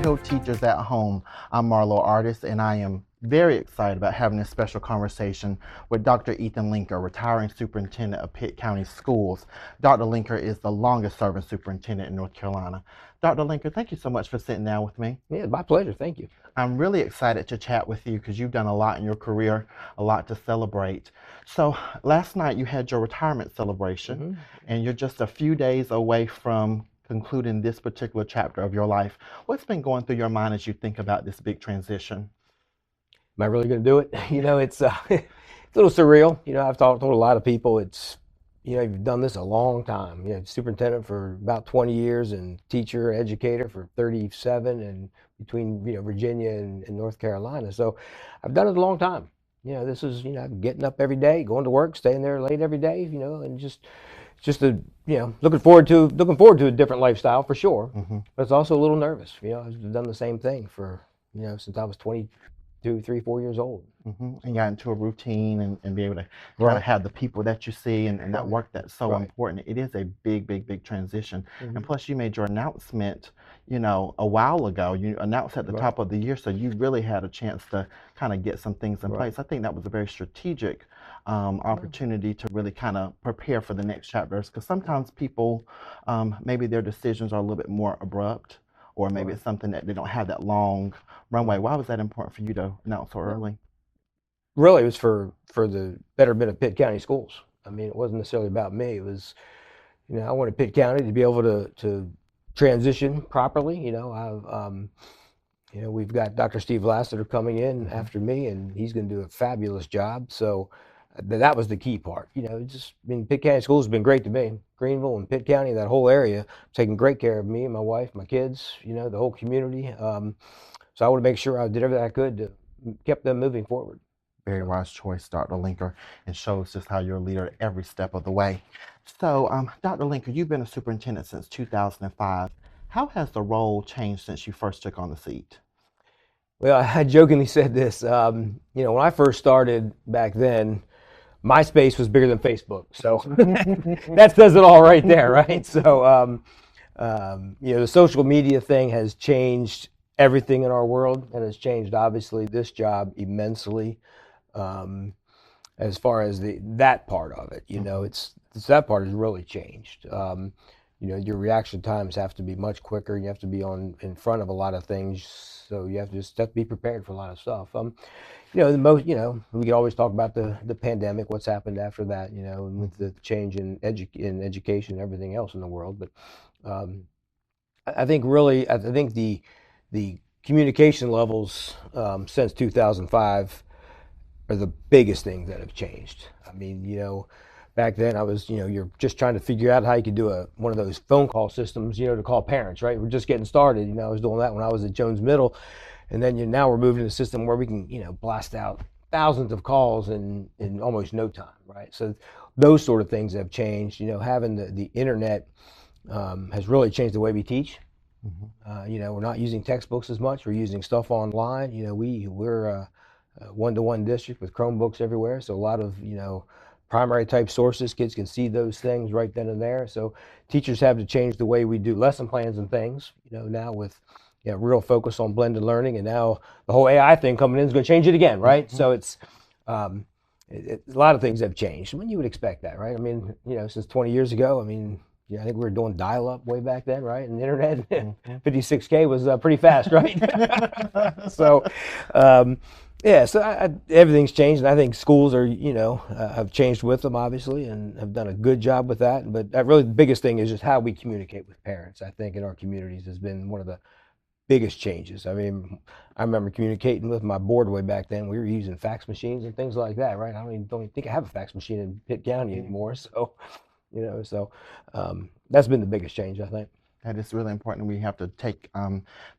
Hill teachers at home. I'm Marlow Artis, and I am very excited about having this special conversation with Dr. Ethan Lenker, retiring superintendent of Pitt County Schools. Dr. Lenker is the longest serving superintendent in North Carolina. Dr. Lenker, thank you so much for sitting down with me. Yeah, my pleasure. Thank you. I'm really excited to chat with you because you've done a lot in your career, a lot to celebrate. So last night you had your retirement celebration, and you're just a few days away from concluding this particular chapter of your life. What's been going through your mind as you think about this big transition? Am I really going to do it? It's it's a little surreal. I've told a lot of people it's, you've done this a long time. Superintendent for about 20 years and teacher, educator for 37, and between, Virginia and North Carolina. So I've done it a long time. This is, getting up every day, going to work, staying there late every day, and just looking forward to a different lifestyle for sure. But it's also a little nervous. I've done the same thing for, since I was 22, 3, 4 years old. And got into a routine and be able to kind of have the people that you see and that work that's so important. It is a big transition. And plus you made your announcement, a while ago. You announced at the top of the year, so you really had a chance to kind of get some things in place. I think that was a very strategic opportunity to really kind of prepare for the next chapters, because sometimes people, maybe their decisions are a little bit more abrupt, or maybe it's something that they don't have that long runway. Why was that important for you to announce so early? Really, it was for the betterment of Pitt County schools. I mean, it wasn't necessarily about me. It was, I wanted Pitt County to be able to transition properly. We've got Dr. Steve Lassiter coming in after me, and he's going to do a fabulous job. So that was the key part. Pitt County schools have been great to me. Greenville and Pitt County, that whole area, taking great care of me and my wife, my kids, the whole community. So I want to make sure I did everything I could to keep them moving forward. Very wise choice, Dr. Lenker, and shows just how you're a leader every step of the way. So, Dr. Lenker, you've been a superintendent since 2005. How has the role changed since you first took on the seat? Well, I jokingly said this. When I first started back then, MySpace was bigger than Facebook. So that says it all right there, right? So, the social media thing has changed everything in our world, and has changed, obviously, this job immensely. As far as that part of it, it's that part has really changed. Your reaction times have to be much quicker. You have to be in front of a lot of things, so you have to be prepared for a lot of stuff. We could always talk about the pandemic, what's happened after that, and with the change in education and everything else in the world. But I think the communication levels since 2005 are the biggest things that have changed. I mean, back then I was, you're just trying to figure out how you could do one of those phone call systems, to call parents, right? We're just getting started. I was doing that when I was at Jones Middle, and then now we're moving to a system where we can, blast out thousands of calls in almost no time, right? So those sort of things have changed. Having the internet has really changed the way we teach. We're not using textbooks as much. We're using stuff online. We're a one-to-one district with Chromebooks everywhere. So a lot of, primary type sources, kids can see those things right then and there. So teachers have to change the way we do lesson plans and things, now with real focus on blended learning. And now the whole AI thing coming in is going to change it again, right? So it's a lot of things have changed. When you would expect that, right? I mean, since 20 years ago, I think we were doing dial-up way back then, right? And the internet, 56K was pretty fast, right? So, everything's changed, and I think schools are, have changed with them, obviously, and have done a good job with that. But really the biggest thing is just how we communicate with parents, I think, in our communities has been one of the biggest changes. I remember communicating with my board way back then. We were using fax machines and things like that, right? I don't even think I have a fax machine in Pitt County anymore, so... that's been the biggest change, I think. That is really important. We have to take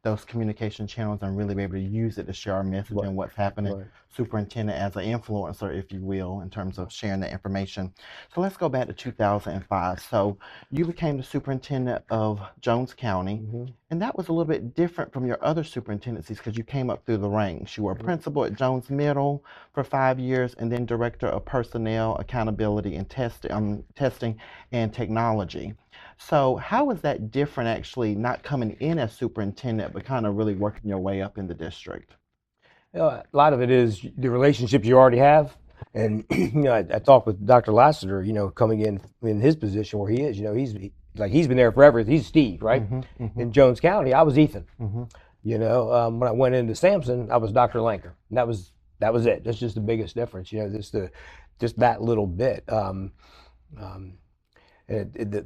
those communication channels and really be able to use it to share our message and what's happening. superintendent as an influencer, if you will, in terms of sharing that information. So let's go back to 2005. So you became the superintendent of Jones County, and that was a little bit different from your other superintendencies because you came up through the ranks. You were a principal at Jones Middle for 5 years, and then director of personnel, accountability, and testing and technology. So how was that different, actually not coming in as superintendent, but kind of really working your way up in the district? A lot of it is the relationships you already have. And, I talked with Dr. Lassiter, coming in his position where he is, he's been there forever. He's Steve, right? In Jones County, I was Ethan. When I went into Sampson, I was Dr. Lenker. And that was it. That's just the biggest difference, just that little bit. The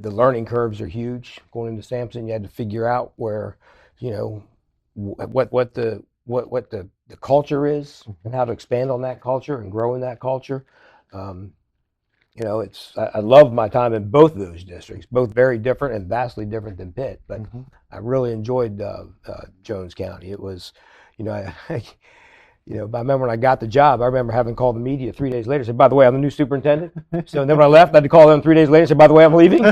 learning curves are huge. Going into Sampson, you had to figure out where, what the culture is and how to expand on that culture and grow in that culture. I love my time in both of those districts, both very different and vastly different than Pitt. But I really enjoyed Jones County. It was, I remember when I got the job, I remember having called the media 3 days later, said, by the way, I'm the new superintendent. So then when I left, I had to call them 3 days later, said, by the way, I'm leaving,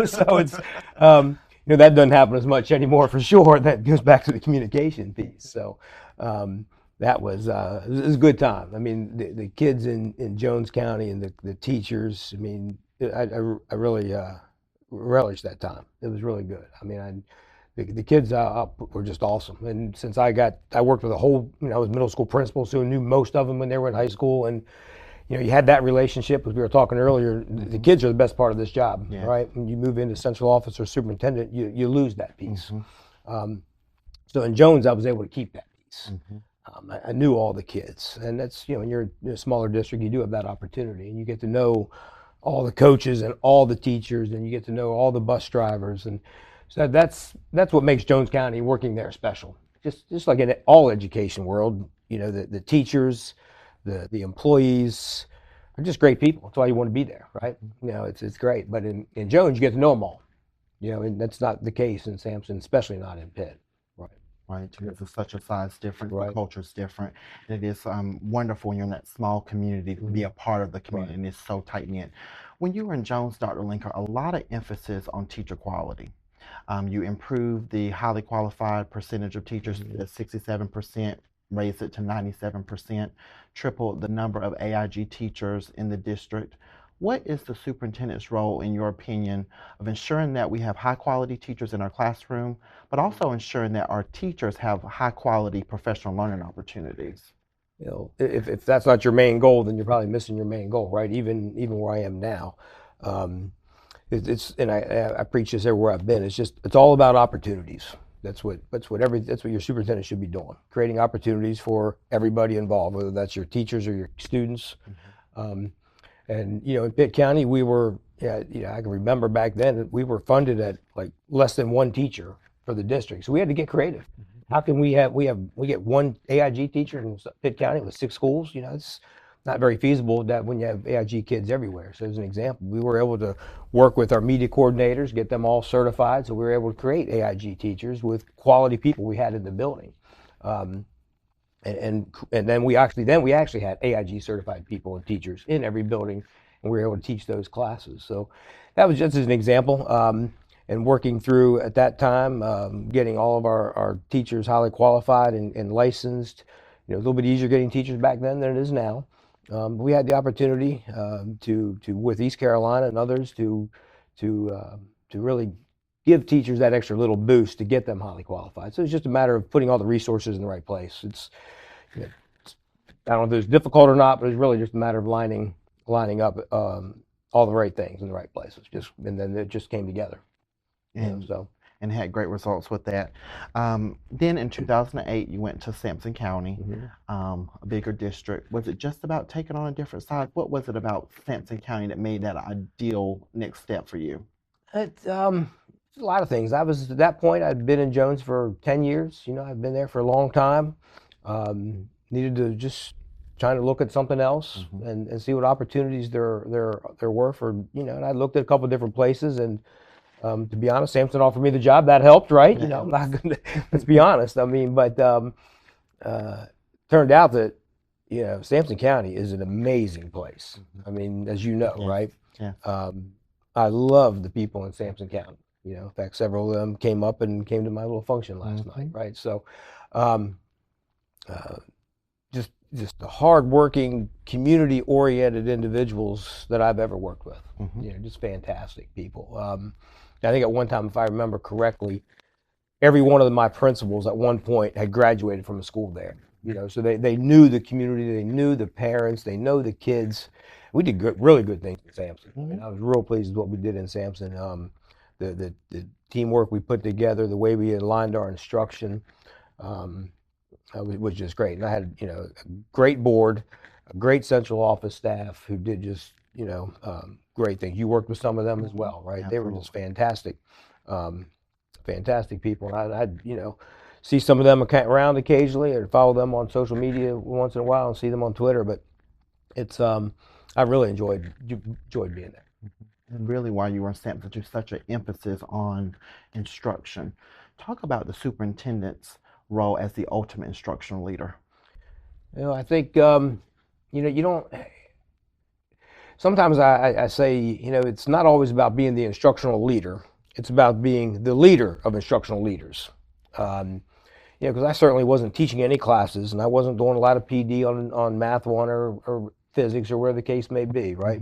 so it's, that doesn't happen as much anymore for sure. That goes back to the communication piece. So that was, it was a good time. I mean, the kids in Jones County and the teachers, I mean, I really relished that time. It was really good. I mean, the kids were just awesome. And since I worked with a whole, I was middle school principal, so I knew most of them when they were in high school. And, you had that relationship, as we were talking earlier. The kids are the best part of this job, right? When you move into central office or superintendent, you lose that piece. So in Jones, I was able to keep that piece. I knew all the kids. And that's, when you're in a smaller district, you do have that opportunity. And you get to know all the coaches and all the teachers, and you get to know all the bus drivers. And so that's what makes Jones County working there special. Just like in all education world, the teachers, the employees are just great people. That's why you want to be there, right? It's great. But in Jones, you get to know them all. And that's not the case in Sampson, especially not in Pitt. Right, because it's such a size different, the culture's different. And it is wonderful when you're in that small community to be a part of the community, and it's so tight-knit. When you were in Jones, Dr. Lenker, a lot of emphasis on teacher quality. You improved the highly qualified percentage of teachers to 67%, raised it to 97%, tripled the number of AIG teachers in the district. What is the superintendent's role, in your opinion, of ensuring that we have high-quality teachers in our classroom, but also ensuring that our teachers have high-quality professional learning opportunities? If that's not your main goal, then you're probably missing your main goal, right? Even where I am now, and I preach this everywhere I've been. It's all about opportunities. That's what your superintendent should be doing, creating opportunities for everybody involved, whether that's your teachers or your students. And in Pitt County, we were, I can remember back then, we were funded at like less than one teacher for the district. So we had to get creative. How can we get one AIG teacher in Pitt County with 6 schools? It's not very feasible that when you have AIG kids everywhere. So as an example, we were able to work with our media coordinators, get them all certified. So we were able to create AIG teachers with quality people we had in the building. And then we actually had AIG certified people and teachers in every building, and we were able to teach those classes. So that was just as an example. And working through at that time, getting all of our teachers highly qualified and licensed. A little bit easier getting teachers back then than it is now. But we had the opportunity to with East Carolina and others to really give teachers that extra little boost to get them highly qualified. So it's just a matter of putting all the resources in the right place. I don't know if it was difficult or not, but it's really just a matter of lining up all the right things in the right places. And then it just came together. And had great results with that. Then in 2008, you went to Sampson County, a bigger district. Was it just about taking on a different side? What was it about Sampson County that made that ideal next step for you? It's a lot of things. I was, at that point, I'd been in Jones for 10 years. I've been there for a long time. Needed to just trying to look at something else and see what opportunities there were for, and I looked at a couple of different places, and to be honest, Sampson offered me the job. That helped, right? I'm not gonna, let's be honest. I mean, but turned out that, Sampson County is an amazing place. I mean, as you know, Yes. right? Yes. I love the people in Sampson County. In fact, several of them came up and came to my little function last night, right? So, um, just the hardworking, community-oriented individuals that I've ever worked with. Just fantastic people. I think at one time, if I remember correctly, every one of my principals at one point had graduated from a school there. So they knew the community, they knew the parents, they know the kids. We did really good things in Sampson. I was real pleased with what we did in Sampson. The teamwork we put together, the way we aligned our instruction, was just great. And I had a great board, a great central office staff who did just great things. You worked with some of them as well, right? Absolutely. They were just fantastic. Fantastic people. And I'd see some of them around occasionally, or follow them on social media once in a while, and see them on Twitter. But it's I really enjoyed being there. And really, while you were in Sampson, there's such an emphasis on instruction. Talk about the superintendent's role as the ultimate instructional leader. I think you don't. Sometimes I say it's not always about being the instructional leader. It's about being the leader of instructional leaders. Because I certainly wasn't teaching any classes, and I wasn't doing a lot of PD on Math 1 or physics or where the case may be, right?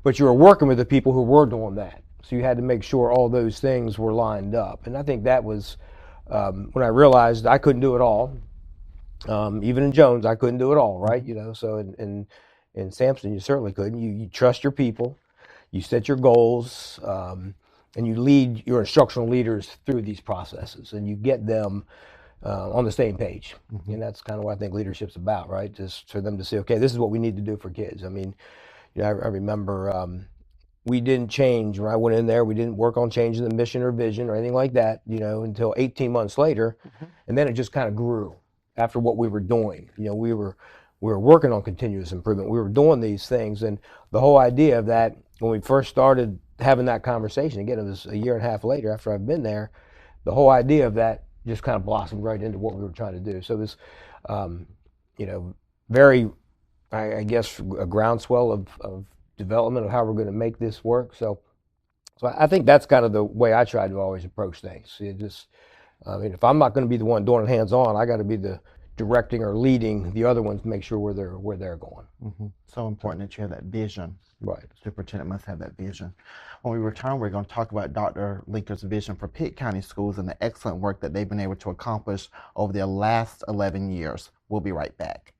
But you were working with the people who were doing that. So you had to make sure all those things were lined up. And I think that was when I realized I couldn't do it all. Even in Jones, I couldn't do it all, right? So in Sampson, you certainly couldn't. You trust your people, you set your goals, and you lead your instructional leaders through these processes, and you get them on the same page. And that's kind of what I think leadership's about, right? Just for them to say, okay, this is what we need to do for kids. I mean, I remember we didn't change when I went in there. We didn't work on changing the mission or vision or anything like that, until 18 months later. And then it just kind of grew after what we were doing. We were working on continuous improvement. We were doing these things. And the whole idea of that, when we first started having that conversation, again, it was a year and a half later after I've been there, the whole idea of that just kind of blossomed right into what we were trying to do. So it was, very, I guess, a groundswell of development of how we're going to make this work. So I think that's kind of the way I try to always approach things. If I'm not going to be the one doing it hands-on, I got to be the directing or leading the other ones to make sure where they're going. So important that you have that vision. Right. The superintendent must have that vision. When we return, we're going to talk about Dr. Lenker's vision for Pitt County Schools and the excellent work that they've been able to accomplish over their last 11 years. We'll be right back.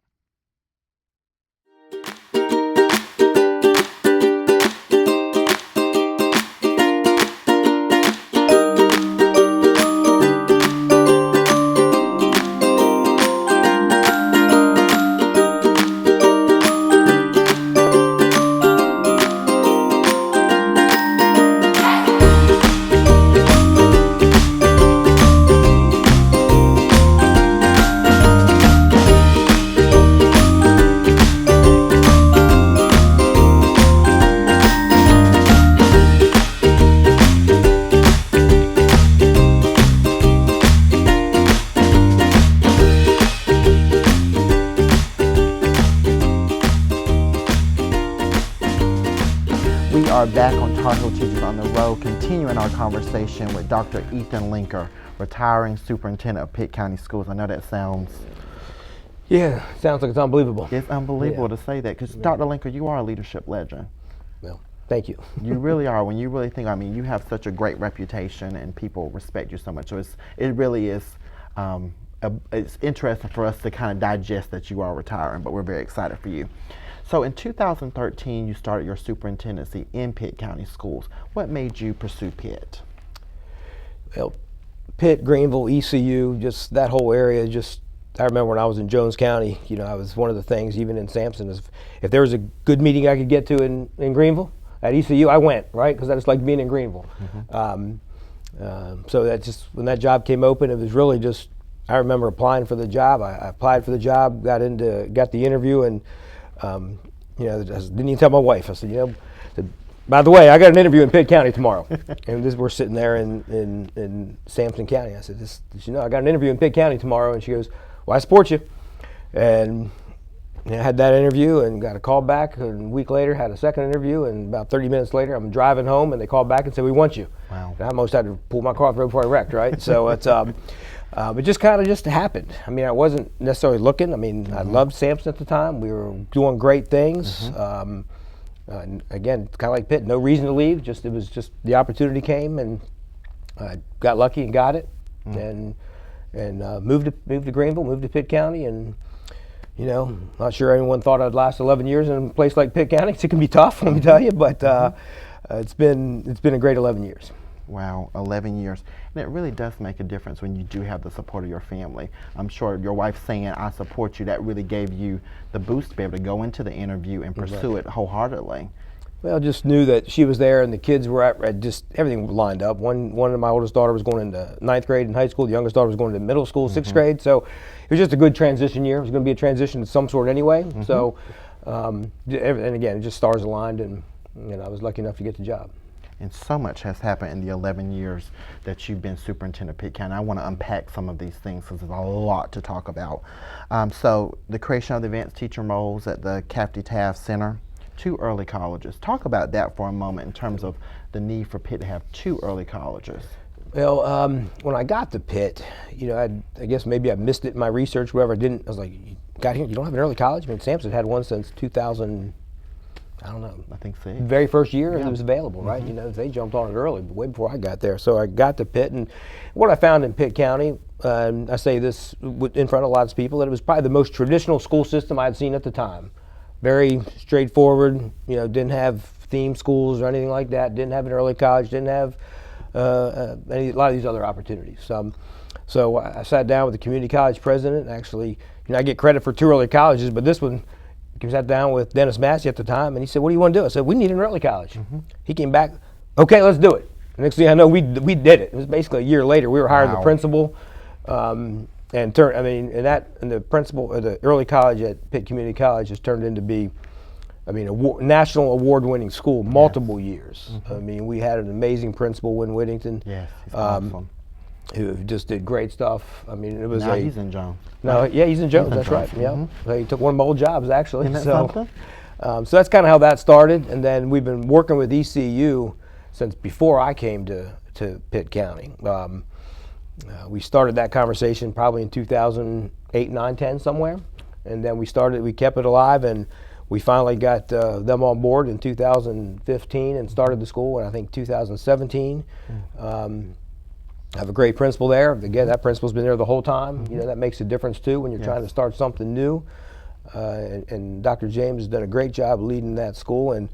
Are back on Tar Heel Teachers on the Road, continuing our conversation with Dr. Ethan Lenker, retiring superintendent of Pitt County Schools. I know that sounds like it's unbelievable. It's unbelievable to say that, because Dr. Lenker, you are a leadership legend. Well, thank you. You really are. When you really think, you have such a great reputation and people respect you so much. So it really is. It's interesting for us to kind of digest that you are retiring, but we're very excited for you. So in 2013, you started your superintendency in Pitt County Schools. What made you pursue Pitt? Well, Pitt, Greenville, ECU, just that whole area. I remember when I was in Jones County, I was one of the things, even in Sampson, is if there was a good meeting I could get to in Greenville, at ECU, I went, right? Because I just liked being in Greenville. So that just, when that job came open, it was really just, I remember applying for the job. I applied for the job, got the interview, and I didn't even tell my wife. I said, by the way, I got an interview in Pitt County tomorrow. And we're sitting there in Sampson County. I said, I got an interview in Pitt County tomorrow. And she goes, well, I support you. And I had that interview and got a call back, and a week later had a second interview, and about 30 minutes later I'm driving home and they called back and said, we want you. Wow. And I almost had to pull my car off the road before I wrecked, right? So it's it just kind of just happened. I mean, I wasn't necessarily looking. I mean, I loved Sampson at the time. We were doing great things. And again, kind of like Pitt, no reason to leave. It was just the opportunity came, and I got lucky and got it, and moved to Greenville, moved to Pitt County, and not sure anyone thought I'd last 11 years in a place like Pitt County. It can be tough, let me tell you, but it's been a great 11 years. Wow, 11 years. And it really does make a difference when you do have the support of your family. I'm sure your wife saying, I support you, that really gave you the boost to be able to go into the interview and pursue it wholeheartedly. Well, just knew that she was there and the kids were at just everything lined up. One of my oldest daughter was going into 9th grade in high school. The youngest daughter was going into middle school, 6th grade. So it was just a good transition year. It was going to be a transition of some sort anyway. So, and again, just stars aligned, and I was lucky enough to get the job. And so much has happened in the 11 years that you've been superintendent of Pitt County. I want to unpack some of these things because there's a lot to talk about. So the creation of the advanced teacher roles at the Cafferty Taft Center, 2 early colleges. Talk about that for a moment in terms of the need for Pitt to have 2 early colleges. Well, when I got to Pitt, I guess maybe I missed it in my research, whatever. I was like, you got here, you don't have an early college? I mean, Sampson had one since 2000. I don't know. I think so. Very first year it was available, right? They jumped on it early, way before I got there. So I got to Pitt, and what I found in Pitt County, I say this in front of lots of people, that it was probably the most traditional school system I had seen at the time. Very straightforward. Didn't have theme schools or anything like that. Didn't have an early college. Didn't have a lot of these other opportunities. So I sat down with the community college president. Actually, I get credit for 2 early colleges, but this one. He sat down with Dennis Massey at the time, and he said, what do you want to do? I said, we need an early college. He came back, okay, let's do it. The next thing I know, we did it. It was basically a year later. We were hiring the principal, and the principal of the early college at Pitt Community College has turned into be, a national award-winning school, multiple years. We had an amazing principal, Win Whittington. Yes, he's awesome. Who just did great stuff. It was now he's in Jones. No, yeah, he's in Jones. That's right. Yeah, so he took one of my old jobs actually. Isn't that something? So that's kind of how that started, and then we've been working with ECU since before I came to Pitt County. We started that conversation probably in 2008, 9, 10 somewhere, and then we kept it alive, and we finally got them on board in 2015 and started the school in I think 2017. I have a great principal there. Again, that principal's been there the whole time. That makes a difference too when you're trying to start something new. And Dr. James has done a great job leading that school. And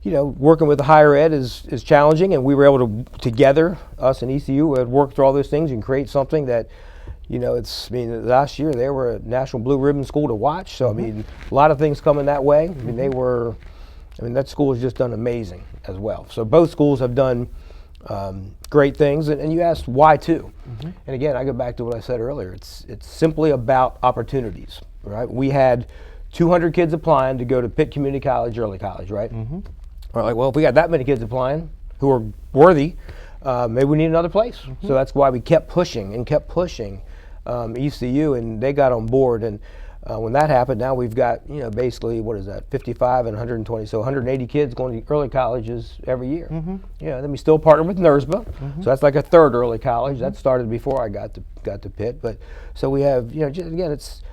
working with the higher ed is challenging. And we were able to together, us and ECU, had worked through all those things and create something that, last year they were a National Blue Ribbon school to watch. So a lot of things coming that way. That school has just done amazing as well. So both schools have done great things, and you asked why too. And again, I go back to what I said earlier. It's simply about opportunities, right? We had 200 kids applying to go to Pitt Community College, early college, right? We're like, well, if we got that many kids applying who are worthy, maybe we need another place. So that's why we kept pushing ECU, and they got on board. And when that happened, now we've got, basically, what is that, 55 and 120, so 180 kids going to early colleges every year. Then we still partner with NERSBA, so that's like a 3rd early college. That started before I got to Pitt. But so we have, again, it's,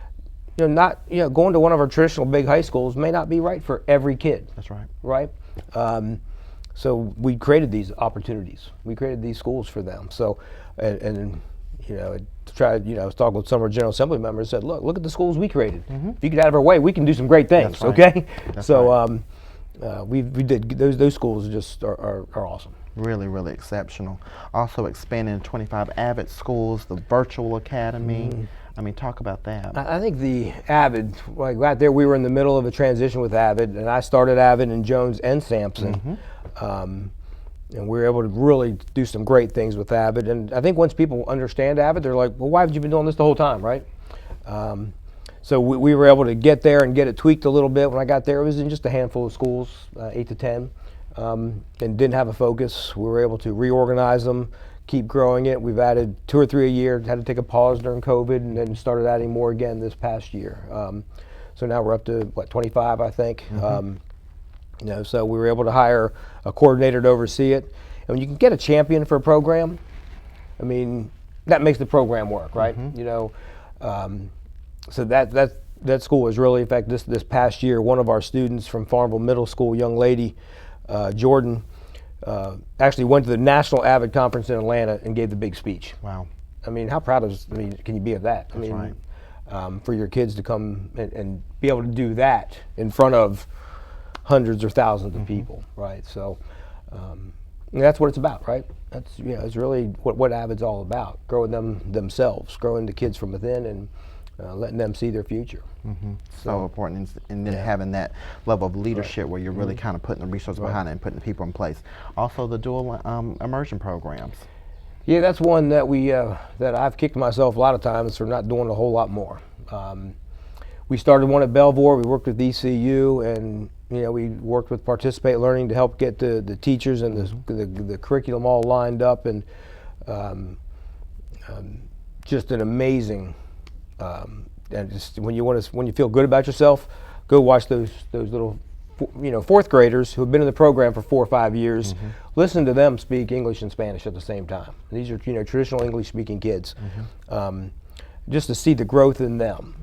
not, going to one of our traditional big high schools may not be right for every kid. That's right. Right? So we created these opportunities. We created these schools for them. So, and I was talking with some of our General Assembly members and said, look at the schools we created. If you get out of our way, we can do some great things, That's okay? That's so we did, those schools just are awesome. Really, really exceptional. Also expanding 25 Avid schools, the virtual academy. Talk about that. I think the Avid, like right there, we were in the middle of a transition with Avid, and I started Avid in Jones and Sampson. And we were able to really do some great things with Avid. And I think once people understand Avid, they're like, well, why haven't you been doing this the whole time, right? So we were able to get there and get it tweaked a little bit. When I got there, it was in just a handful of schools, 8 to 10, and didn't have a focus. We were able to reorganize them, keep growing it. We've added 2 or 3 a year, had to take a pause during COVID, and then started adding more again this past year. So now we're up to, what, 25, I think. So we were able to hire a coordinator to oversee it. And when you can get a champion for a program, I mean, that makes the program work, right? So that school was really, in fact, this past year, one of our students from Farmville Middle School, young lady, Jordan, actually went to the National Avid Conference in Atlanta and gave the big speech. Wow. I mean, how proud can you be of that? That's right. For your kids to come and be able to do that in front of hundreds or thousands of people, right? So that's what it's about, right? That's it's really what Avid's all about: growing them themselves, growing the kids from within, and letting them see their future. So important, and then having that level of leadership where you're really kind of putting the resources behind it and putting the people in place. Also, the dual immersion programs. Yeah, that's one that that I've kicked myself a lot of times for not doing a whole lot more. We started one at Belvoir. We worked with ECU, and we worked with Participate Learning to help get the teachers and the curriculum all lined up, and just an amazing. And just when you feel good about yourself, go watch those little fourth graders who have been in the program for 4 or 5 years. Listen to them speak English and Spanish at the same time. These are traditional English speaking kids. Just to see the growth in them,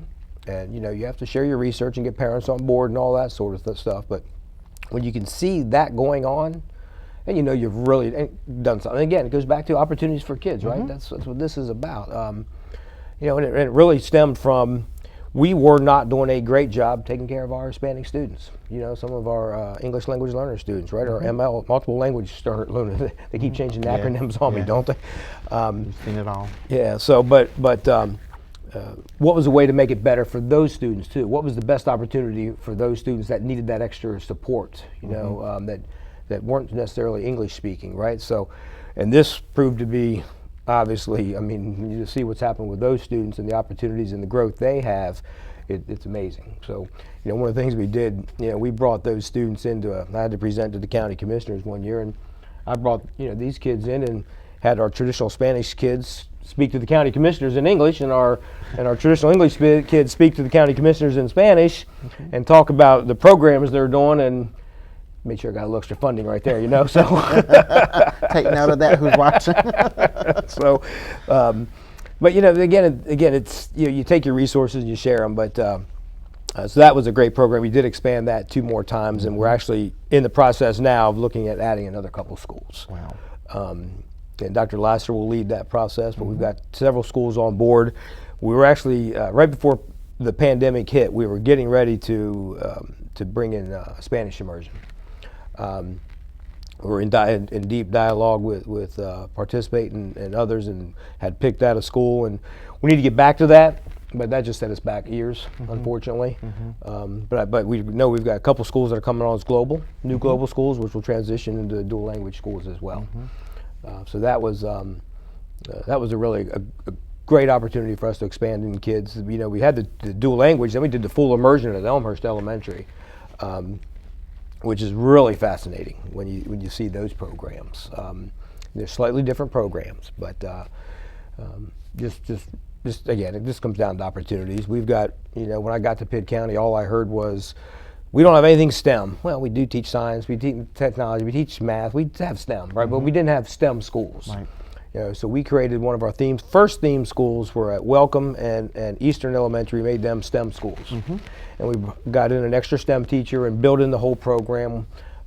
and you have to share your research and get parents on board and all that sort of stuff. But when you can see that going on, and you've really done something. Again, it goes back to opportunities for kids, right? That's what this is about. And it really stemmed from, we were not doing a great job taking care of our Hispanic students. Some of our English language learner students, right? Or ML, multiple language learners. They keep changing the acronyms on me, don't they? You've seen it all. Yeah. So, but what was the way to make it better for those students too? What was the best opportunity for those students that needed that extra support? That weren't necessarily English speaking, right? So, and this proved to be. Obviously, I mean, you see what's happened with those students and the opportunities and the growth they have, it's amazing. So, one of the things we did, we brought those students I had to present to the county commissioners one year, and I brought, these kids in and had our traditional Spanish kids speak to the county commissioners in English, and our traditional English kids speak to the county commissioners in Spanish, and talk about the programs they're doing, and made sure I got a little extra funding right there, so. Take note of that, who's watching. So, but again, it's, you take your resources and you share them, but so that was a great program. We did expand that 2 more times, and we're actually in the process now of looking at adding another couple schools. Wow. And Dr. Lasser will lead that process, but we've got several schools on board. We were actually, right before the pandemic hit, we were getting ready to bring in Spanish immersion. We're in deep dialogue with Participate and others, and had picked out a school, and we need to get back to that, but that just set us back years, unfortunately. But we know we've got a couple schools that are coming on as new global schools, which will transition into dual language schools as well. So that was a really a great opportunity for us to expand in kids. We had the dual language, then we did the full immersion at Elmhurst Elementary. Which is really fascinating when you see those programs. They're slightly different programs, but just again, it just comes down to opportunities. We've got, when I got to Pitt County, all I heard was, we don't have anything STEM. Well, we do teach science, we teach technology, we teach math, we have STEM, right? But we didn't have STEM schools. Right. So we created one of our first theme schools were at Welcome and Eastern Elementary, made them STEM schools. And we got in an extra STEM teacher and built in the whole program.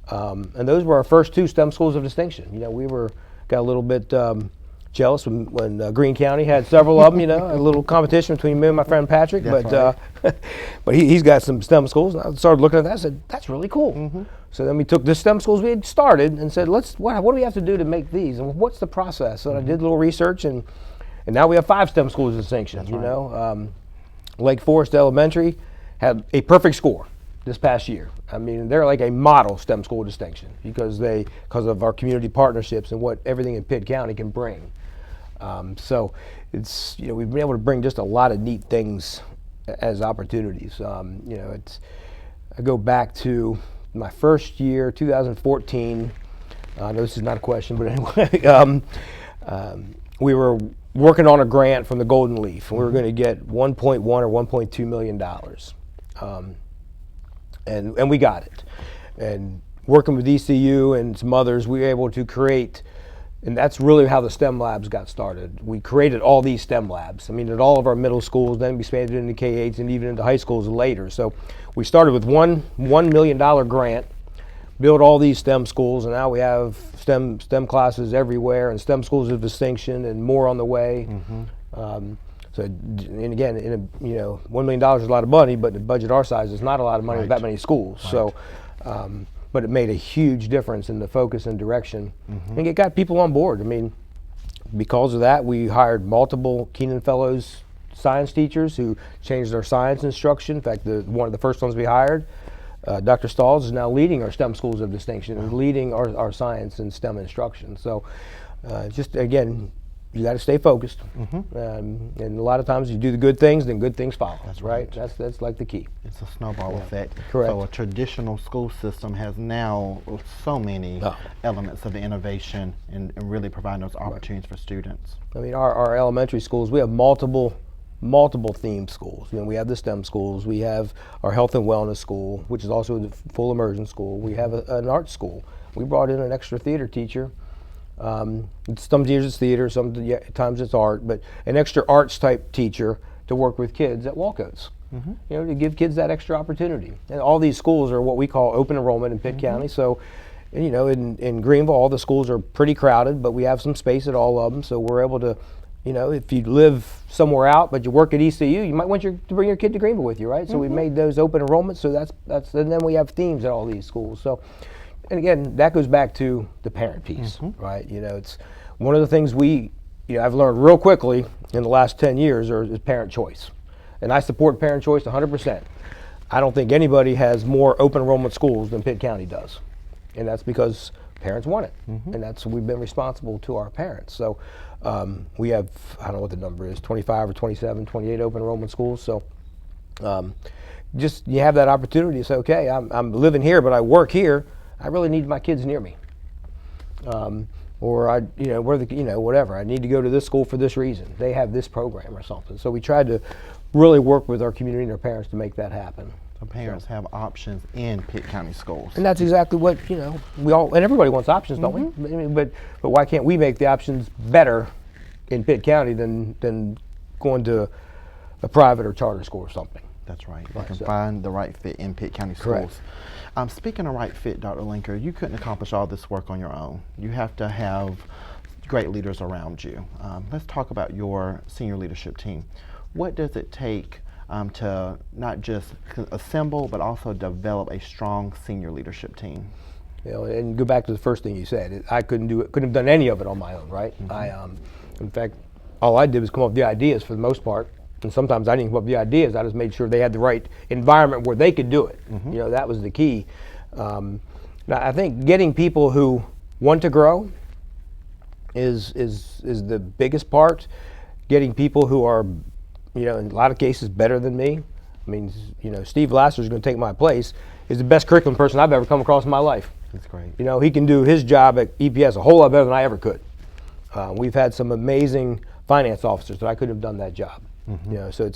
And those were our first 2 STEM schools of distinction. We got a little bit jealous when Greene County had several of them, a little competition between me and my friend Patrick. But he's got some STEM schools. And I started looking at that and said, that's really cool. So then we took the STEM schools we had started and said, what do we have to do to make these? And what's the process? So I did a little research, and now we have 5 STEM schools of distinction. Lake Forest Elementary had a perfect score this past year. I mean, they're like a model STEM school distinction because of our community partnerships and what everything in Pitt County can bring. So it's, we've been able to bring just a lot of neat things as opportunities. I go back to my first year, 2014. I know this is not a question, but anyway, we were working on a grant from the Golden Leaf, and we were going to get $1.1 or $1.2 million. And we got it. And working with ECU and some others, we were able to create, and that's really how the STEM labs got started. We created all these STEM labs. I mean, at all of our middle schools, then we expanded into K-8s and even into high schools later. So we started with $1 million grant, built all these STEM schools, and now we have STEM classes everywhere and STEM schools of distinction and more on the way. So, and again, $1 million is a lot of money, but the budget our size is not a lot of money with that many schools. So, but it made a huge difference in the focus and direction, and it got people on board. I mean, because of that, we hired multiple Keenan Fellows science teachers who changed our science instruction. In fact, one of the first ones we hired, Dr. Stalls, is now leading our STEM schools of distinction and leading our science and STEM instruction. So, just again, you got to stay focused, and a lot of times you do the good things, then good things follow. That's right. That's like the key. It's a snowball effect. Correct. So a traditional school system has now so many elements of the innovation and really providing those opportunities for students. I mean, our elementary schools, we have multiple themed schools. We have the STEM schools. We have our health and wellness school, which is also a full immersion school. We have an art school. We brought in an extra theater teacher. Some years it's theater, sometimes it's art, but an extra arts type teacher to work with kids at Walcoats, to give kids that extra opportunity. And all these schools are what we call open enrollment in Pitt County. So, in Greenville, all the schools are pretty crowded, but we have some space at all of them. So we're able to, if you live somewhere out but you work at ECU, you might want to bring your kid to Greenville with you, right? So we made those open enrollments. So that's and then we have themes at all these schools. So. And again, that goes back to the parent piece, right? It's one of the things I've learned real quickly in the last 10 years is parent choice. And I support parent choice 100%. I don't think anybody has more open enrollment schools than Pitt County does. And that's because parents want it. And we've been responsible to our parents. So we have, I don't know what the number is, 25 or 27, 28 open enrollment schools. So just you have that opportunity to say, okay, I'm living here, but I work here. I really need my kids near me, or whatever. I need to go to this school for this reason. They have this program or something. So we tried to really work with our community and our parents to make that happen. So parents have options in Pitt County schools. And that's exactly what we all and everybody wants options, don't we? But why can't we make the options better in Pitt County than going to a private or charter school or something? That's right. You can find the right fit in Pitt County schools. Speaking of right fit, Dr. Lenker, you couldn't accomplish all this work on your own. You have to have great leaders around you. Let's talk about your senior leadership team. What does it take to not just assemble, but also develop a strong senior leadership team? And go back to the first thing you said. I couldn't have done any of it on my own, right? In fact, all I did was come up with the ideas for the most part. And sometimes I didn't come up with the ideas. I just made sure they had the right environment where they could do it. That was the key. Now, I think getting people who want to grow is the biggest part. Getting people who are, in a lot of cases, better than me. I mean, Steve Lasser is going to take my place. Is the best curriculum person I've ever come across in my life. That's great. He can do his job at EPS a whole lot better than I ever could. We've had some amazing finance officers that I couldn't have done that job. So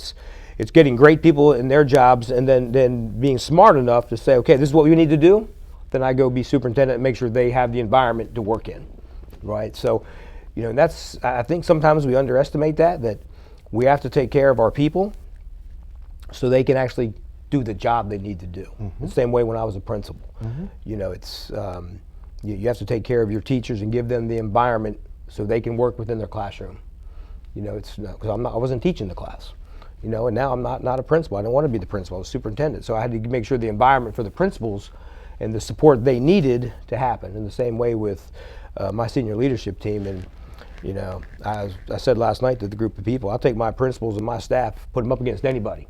it's getting great people in their jobs and then being smart enough to say, okay, this is what we need to do. Then I go be superintendent and make sure they have the environment to work in, right? So, and I think sometimes we underestimate that we have to take care of our people so they can actually do the job they need to do. The same way when I was a principal. It's you have to take care of your teachers and give them the environment so they can work within their classroom. It's because I wasn't teaching the class, and now I'm not a principal. I don't want to be the principal. I was superintendent, so I had to make sure the environment for the principals and the support they needed to happen. In the same way with my senior leadership team, and I said last night to the group of people, I'll take my principals and my staff, put them up against anybody.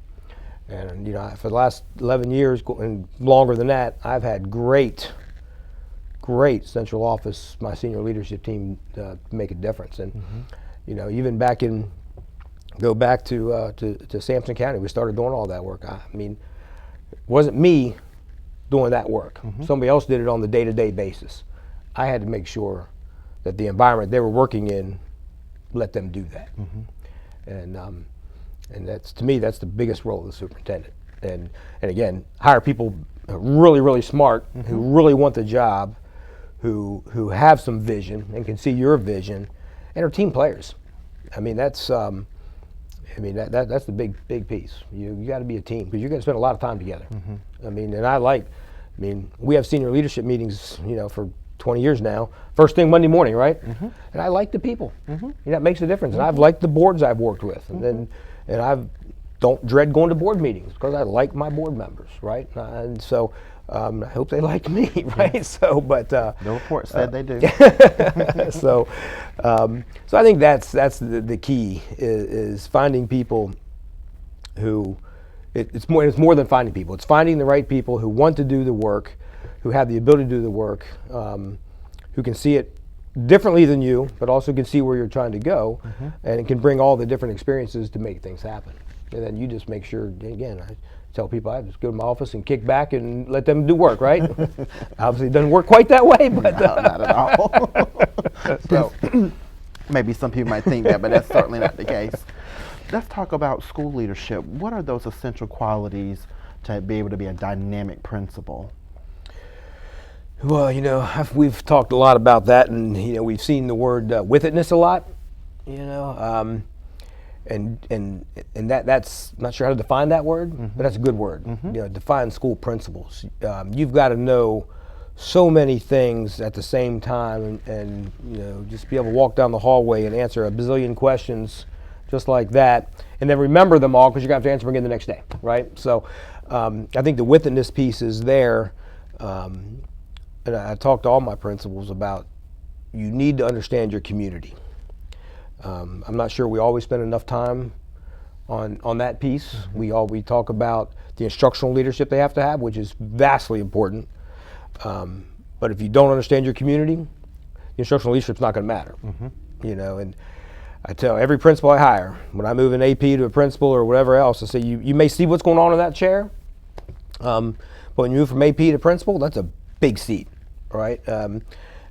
And for the last 11 years and longer than that, I've had great central office, my senior leadership team make a difference. And even go back to Sampson County, we started doing all that work. I mean, it wasn't me doing that work. Somebody else did it on the day-to-day basis. I had to make sure that the environment they were working in let them do that. And that's, to me, that's the biggest role of the superintendent. and again, hire people really, really smart, who really want the job, who have some vision and can see your vision, and are team players. I mean, that's that's the big piece. You got to be a team, because you're going to spend a lot of time together. I mean, we have senior leadership meetings, for 20 years now. First thing Monday morning, right? And I like the people. That makes a difference. And I've liked the boards I've worked with, and I don't dread going to board meetings, because I like my board members, right? And so I hope they like me, right? So, but the report said they do. So I think that's the key is finding people who it's more than finding people. It's finding the right people who want to do the work, who have the ability to do the work, who can see it differently than you, but also can see where you're trying to go, and can bring all the different experiences to make things happen. And then you just make sure, again, I tell people I just go to my office and kick back and let them do work, right? Obviously it doesn't work quite that way, but no, not at all. So, maybe some people might think that, but that's certainly not the case. Let's talk about school leadership. What are those essential qualities to be able to be a dynamic principal? Well, we've talked a lot about that, and we've seen the word with itness a lot. And that's not sure how to define that word, but that's a good word. Define school principles. You've got to know so many things at the same time, and just be able to walk down the hallway and answer a bazillion questions just like that, and then remember them all, because you're going to have to answer them again the next day, right? So I think the with itness piece is there. And I talk to all my principals about, you need to understand your community. I'm not sure we always spend enough time on that piece. We talk about the instructional leadership they have to have, which is vastly important. But if you don't understand your community, the instructional leadership's not going to matter. And I tell every principal I hire, when I move an AP to a principal or whatever else, I say, you may see what's going on in that chair, but when you move from AP to principal, that's a big seat, right? And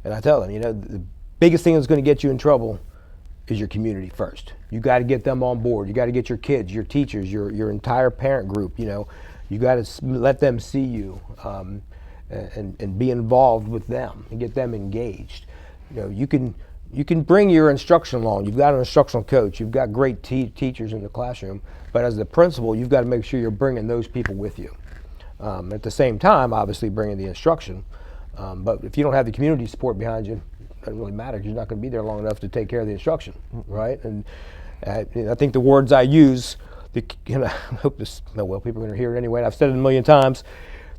I tell them, the biggest thing that's going to get you in trouble is your community first. You got to get them on board. You got to get your kids, your teachers, your entire parent group. You got to let them see you, and be involved with them and get them engaged. You can bring your instruction along. You've got an instructional coach. You've got great teachers in the classroom. But as the principal, you've got to make sure you're bringing those people with you. At the same time, obviously bringing the instruction. But if you don't have the community support behind you, it doesn't really matter. You're not going to be there long enough to take care of the instruction, right? And I think the words I use, I hope people are going to hear it anyway, and I've said it a million times,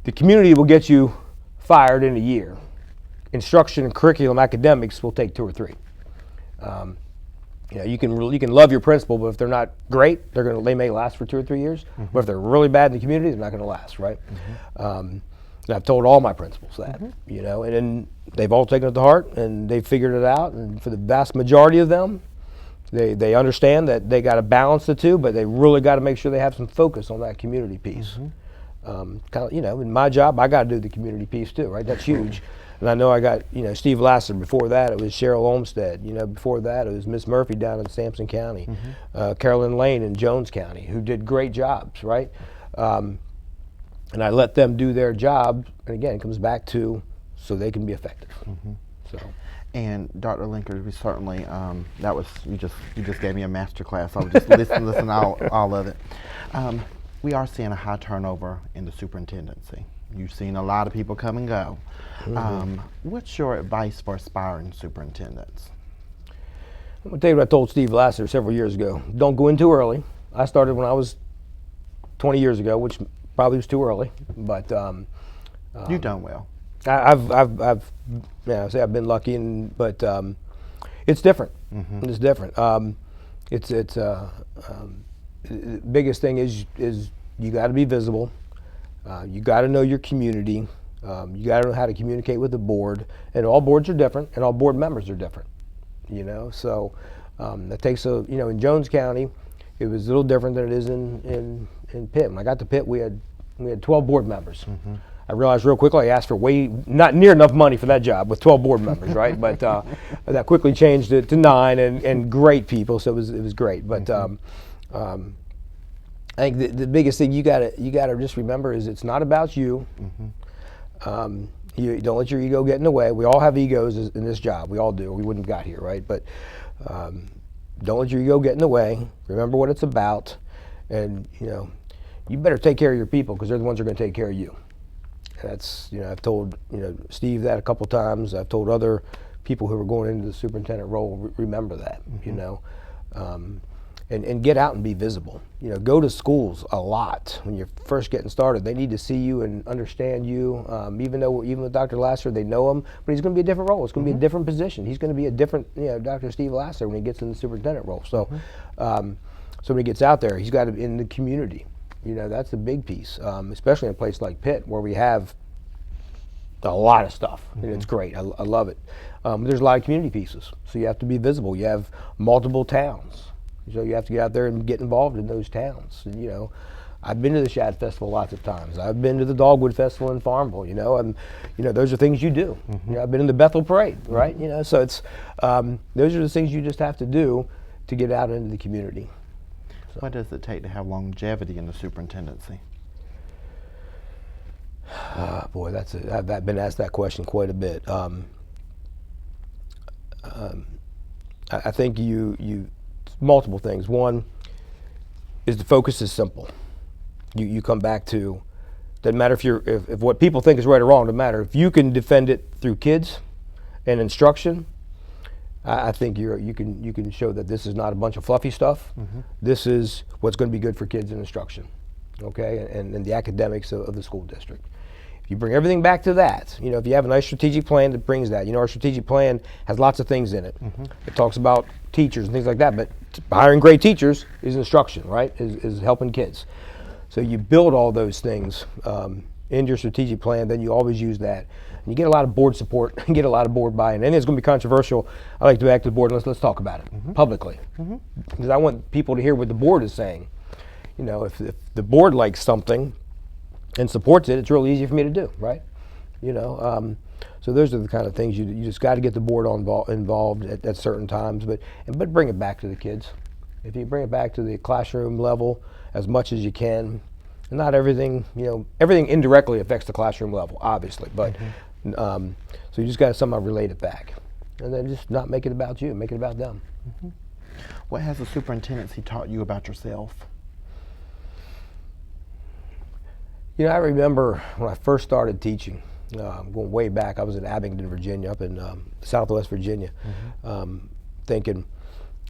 the community will get you fired in a year. Instruction and curriculum academics will take 2 or 3. You can love your principal, but if they're not great, they may last for 2 or 3 years. But if they're really bad in the community, they're not going to last, right? And I've told all my principals that, and then they've all taken it to heart, and they've figured it out. And for the vast majority of them, they understand that they got to balance the two, but they really got to make sure they have some focus on that community piece. In my job, I got to do the community piece too, right? That's huge. And I know I got, Steve Lasser. Before that, it was Cheryl Olmstead. Before that, it was Miss Murphy down in Sampson County, Carolyn Lane in Jones County, who did great jobs, right? And I let them do their job. And again, it comes back to so they can be effective. So. And Dr. Lenker, we certainly you just gave me a master class. I was just listen all of it. We are seeing a high turnover in the superintendency. You've seen a lot of people come and go. What's your advice for aspiring superintendents? I'm going to tell you what I told Steve Lasser several years ago. Don't go in too early. I started when I was 20 years ago, which probably was too early, but you've done well. I've been lucky, but it's different. It's different. The biggest thing is you got to be visible. You got to know your community. You got to know how to communicate with the board, and all boards are different, and all board members are different. So that takes in Jones County, it was a little different than it is in Pitt. When I got to Pitt, we had 12 board members. I realized real quickly I asked for not near enough money for that job with 12 board members, right? But that quickly changed it to 9 and great people, so it was great. But I think the biggest thing you gotta just remember is it's not about you. You don't let your ego get in the way. We all have egos in this job. We all do. We wouldn't have got here, right? But don't let your ego get in the way. Remember what it's about, and you better take care of your people because they're the ones who are going to take care of you. And that's I've told Steve that a couple times. I've told other people who are going into the superintendent role, remember that. And get out and be visible. Go to schools a lot when you're first getting started. They need to see you and understand you. Even with Dr. Lasser, they know him, but he's going to be a different role. It's going to be a different position. He's going to be a different, Dr. Steve Lasser when he gets in the superintendent role. So, so when he gets out there, he's got to be in the community. That's the big piece, especially in a place like Pitt where we have a lot of stuff. It's great. I love it. There's a lot of community pieces, so you have to be visible. You have multiple towns. So you have to get out there and get involved in those towns. And, I've been to the Shad Festival lots of times. I've been to the Dogwood Festival in Farmville. And those are things you do. I've been in the Bethel Parade, right? So it's those are the things you just have to do to get out into the community. So. What does it take to have longevity in the superintendency? Boy, I've been asked that question quite a bit. I think you multiple things. One is the focus is simple. You come back to, doesn't matter if what people think is right or wrong, doesn't matter. If you can defend it through kids and instruction, I think you can show that this is not a bunch of fluffy stuff. This is what's going to be good for kids and instruction, okay, and the academics of the school district. If you bring everything back to that, if you have a nice strategic plan that brings that, our strategic plan has lots of things in it. It talks about teachers and things like that, but hiring great teachers is instruction, right? Is helping kids. So you build all those things into your strategic plan, then you always use that. And you get a lot of board support, and get a lot of board buy-in. And it's going to be controversial. I like to go back to the board and let's talk about it publicly. Because I want people to hear what the board is saying. If the board likes something and supports it, it's really easy for me to do, right? So those are the kind of things you just got to get the board involved at certain times, but bring it back to the kids. If you bring it back to the classroom level as much as you can, and not everything, everything indirectly affects the classroom level, obviously, but so you just got to somehow relate it back, and then just not make it about you, make it about them. What has the superintendency taught you about yourself? I remember when I first started teaching, going way back, I was in Abingdon, Virginia, up in Southwest Virginia, thinking,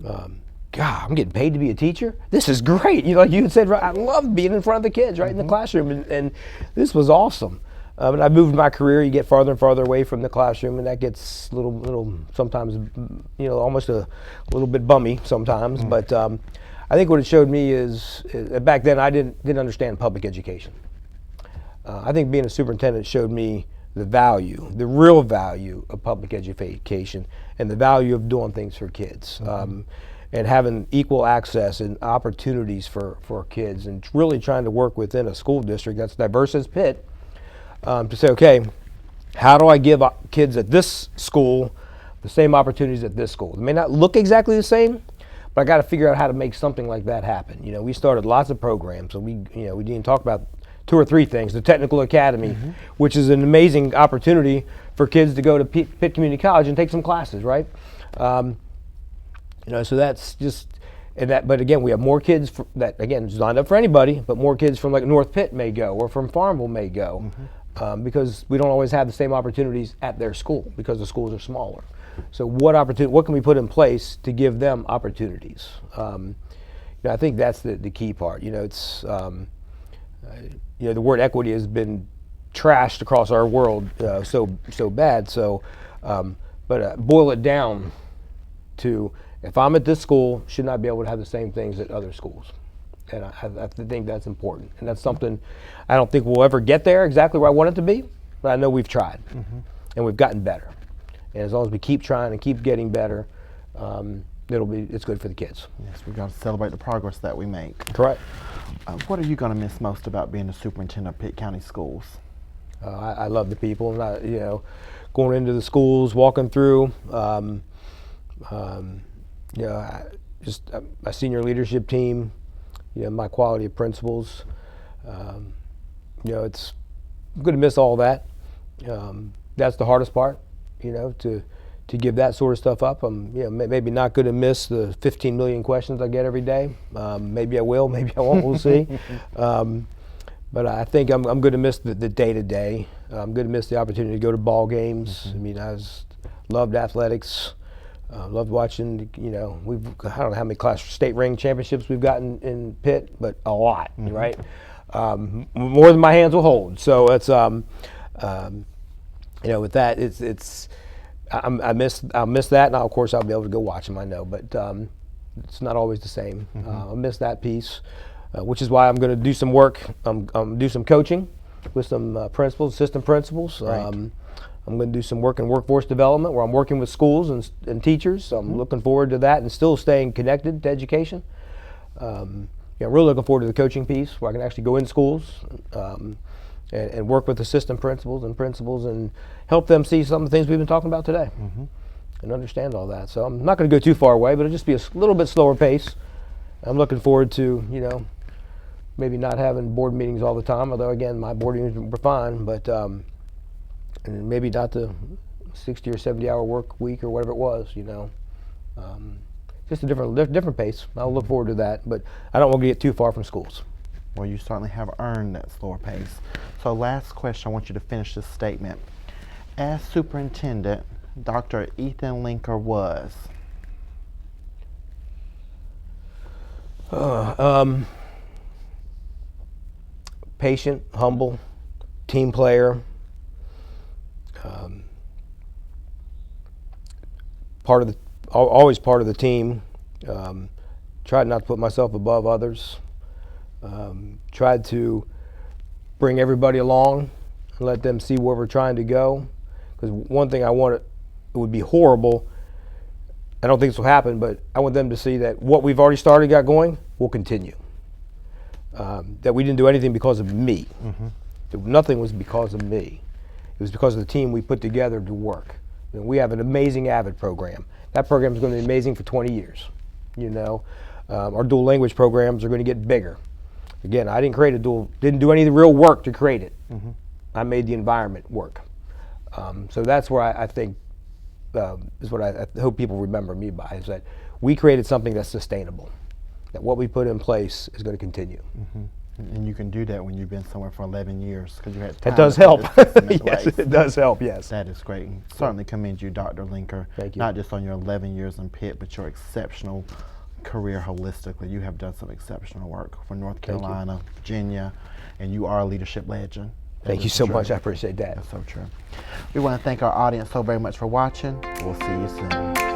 God, I'm getting paid to be a teacher? This is great. Like you had said, right, I love being in front of the kids, right, in the classroom, and this was awesome. And I moved my career, you get farther and farther away from the classroom, and that gets a little sometimes, almost a little bit bummy sometimes. But I think what it showed me is back then I didn't understand public education. I think being a superintendent showed me the real value of public education and the value of doing things for kids and having equal access and opportunities for kids, and really trying to work within a school district that's diverse as Pitt to say, okay, how do I give kids at this school the same opportunities at this school? It may not look exactly the same, but I got to figure out how to make something like that happen. We started lots of programs, and we didn't talk about 2 or 3 things. The Technical Academy, which is an amazing opportunity for kids to go to Pitt Community College and take some classes, right? So that's just, but again, we have more kids that, again, it's not up for anybody, but more kids from like North Pitt may go, or from Farmville may go, because we don't always have the same opportunities at their school because the schools are smaller. So what can we put in place to give them opportunities? I think that's the key part. It's the word equity has been trashed across our world so bad. So, but boil it down to, if I'm at this school, should not be able to have the same things at other schools, and I think that's important. And that's something I don't think we'll ever get there exactly where I want it to be, but I know we've tried and we've gotten better. And as long as we keep trying and keep getting better, it's good for the kids. Yes, we've got to celebrate the progress that we make. Correct. What are you going to miss most about being the superintendent of Pitt County Schools? I love the people, and going into the schools, walking through. My senior leadership team, my quality of principals. It's I'm going to miss all that. That's the hardest part, to give that sort of stuff up. I'm maybe not going to miss the 15 million questions I get every day. Maybe I will, maybe I won't. We'll see. But I think I'm going to miss the day-to-day. I'm going to miss the opportunity to go to ball games. I mean, loved athletics. Loved watching. I don't know how many class state ring championships we've gotten in Pitt, but a lot, right? More than my hands will hold. So it's with that, I'll miss that. Now, of course, I'll be able to go watch them. I know, but it's not always the same. I'll miss that piece, which is why I'm going to do some work. Do some coaching with some principals, assistant principals. Right. I'm going to do some work in workforce development where I'm working with schools and teachers. So I'm looking forward to that and still staying connected to education. I'm really looking forward to the coaching piece where I can actually go in schools and work with assistant principals and help them see some of the things we've been talking about today and understand all that. So I'm not going to go too far away, but it'll just be a little bit slower pace. I'm looking forward to, maybe not having board meetings all the time, although, again, my board meetings were fine, but and maybe not the 60 or 70-hour work week or whatever it was, just a different pace. I'll look forward to that, but I don't want to get too far from schools. Well, you certainly have earned that slower pace. So last question, I want you to finish this statement. As superintendent, Dr. Ethan Lenker was? Patient, humble, team player, always part of the team. Tried not to put myself above others. Tried to bring everybody along and let them see where we're trying to go. Because one thing it would be horrible, I don't think this will happen, but I want them to see that what we've already got going will continue. That we didn't do anything because of me. Nothing was because of me. It was because of the team we put together to work. We have an amazing AVID program. That program is going to be amazing for 20 years. Our dual language programs are going to get bigger. Again, I didn't do any of the real work to create it. I made the environment work. So that's where I think is what I hope people remember me by, is that we created something that's sustainable, that what we put in place is going to continue. And you can do that when you've been somewhere for 11 years because you had time. That does help. Yes, it does help, yes. That is great. And certainly commend you, Dr. Lenker. Thank you. Not just on your 11 years in Pitt, but your exceptional career holistically. You have done some exceptional work for North Carolina, Virginia, and you are a leadership legend. Thank you so much. I appreciate that. That's so true. We want to thank our audience so very much for watching. We'll see you soon.